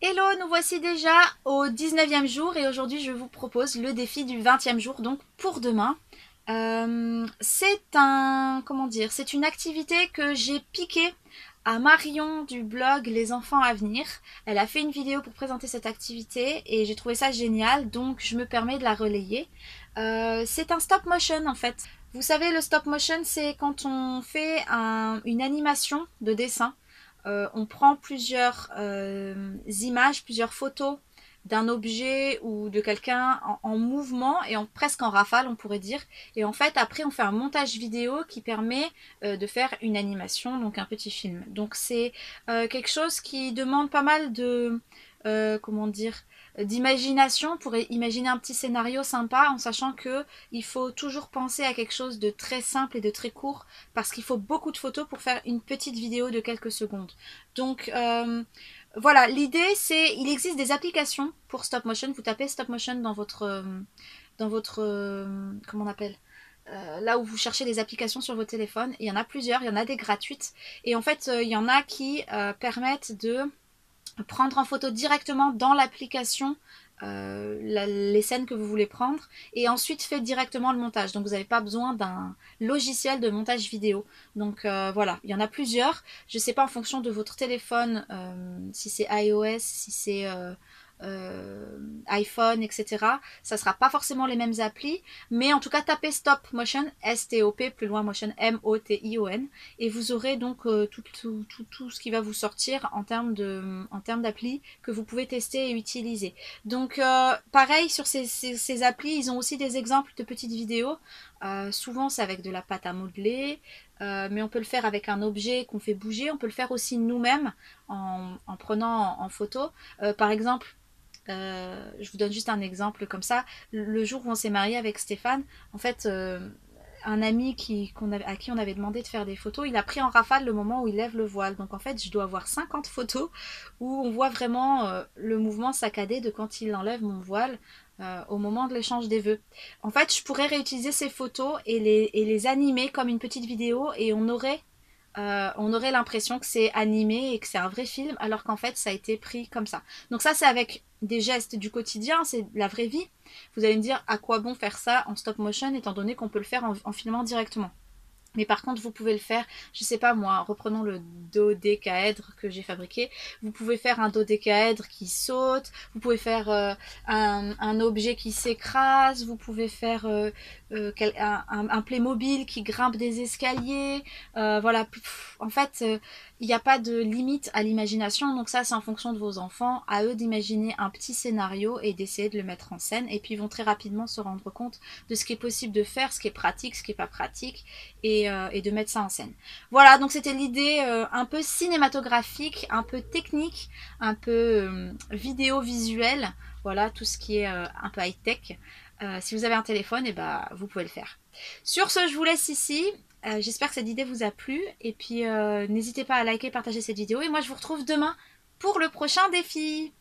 Hello, nous voici déjà au 19e jour et aujourd'hui je vous propose le défi du 20e jour, donc pour demain. Comment dire, c'est une activité que j'ai piquée à Marion du blog Les Enfants à venir. Elle a fait une vidéo pour présenter cette activité et j'ai trouvé ça génial, donc je me permets de la relayer. C'est un stop motion en fait. Vous savez, le stop motion, c'est quand on fait une animation de dessin. On prend plusieurs images, plusieurs photos d'un objet ou de quelqu'un en mouvement et presque en rafale, on pourrait dire. Et en fait, après, on fait un montage vidéo qui permet de faire une animation, donc un petit film. Donc c'est quelque chose qui demande pas mal de, comment dire, d'imagination pour imaginer un petit scénario sympa en sachant que il faut toujours penser à quelque chose de très simple et de très court parce qu'il faut beaucoup de photos pour faire une petite vidéo de quelques secondes. Donc voilà, l'idée c'est, il existe des applications pour stop motion. Vous tapez stop motion dans votre comment on appelle, là où vous cherchez des applications sur vos téléphones. Il y en a plusieurs, il y en a des gratuites et en fait il y en a qui permettent de prendre en photo directement dans l'application les scènes que vous voulez prendre et ensuite fait directement le montage. Donc vous n'avez pas besoin d'un logiciel de montage vidéo. Donc voilà, il y en a plusieurs. Je ne sais pas en fonction de votre téléphone, si c'est iOS, si c'est iPhone, etc. Ça sera pas forcément les mêmes applis, mais en tout cas tapez Stop Motion, S-T-O-P, plus loin Motion, M-O-T-I-O-N, et vous aurez donc tout ce qui va vous sortir en termes d'applis que vous pouvez tester et utiliser. Donc pareil sur ces applis, ils ont aussi des exemples de petites vidéos. Souvent c'est avec de la pâte à modeler, mais on peut le faire avec un objet qu'on fait bouger. On peut le faire aussi nous-mêmes en prenant en photo. Par exemple, je vous donne juste un exemple comme ça. Le jour où on s'est marié avec Stéphane, en fait, un ami à qui on avait demandé de faire des photos, il a pris en rafale le moment où il lève le voile. Donc en fait, je dois avoir 50 photos où on voit vraiment le mouvement saccadé de quand il enlève mon voile au moment de l'échange des vœux. En fait, je pourrais réutiliser ces photos et les animer comme une petite vidéo et on aurait l'impression que c'est animé et que c'est un vrai film, alors qu'en fait, ça a été pris comme ça. Donc ça, c'est avec des gestes du quotidien, c'est la vraie vie. Vous allez me dire, à quoi bon faire ça en stop motion, étant donné qu'on peut le faire en filmant directement. Mais par contre, vous pouvez le faire, je sais pas moi, reprenons le dodécaèdre que j'ai fabriqué. Vous pouvez faire un dodécaèdre qui saute, vous pouvez faire un objet qui s'écrase, vous pouvez faire un Playmobil qui grimpe des escaliers. Voilà, en fait, il n'y a pas de limite à l'imagination. Donc ça, c'est en fonction de vos enfants, à eux d'imaginer un petit scénario et d'essayer de le mettre en scène. Et puis ils vont très rapidement se rendre compte de ce qui est possible de faire, ce qui est pratique, ce qui n'est pas pratique et de mettre ça en scène. Voilà, donc c'était l'idée un peu cinématographique, un peu technique, un peu vidéo-visuel, voilà, tout ce qui est un peu high-tech. Si vous avez un téléphone, et ben, vous pouvez le faire. Sur ce, je vous laisse ici. J'espère que cette idée vous a plu. Et puis, n'hésitez pas à liker, partager cette vidéo. Et moi, je vous retrouve demain pour le prochain défi.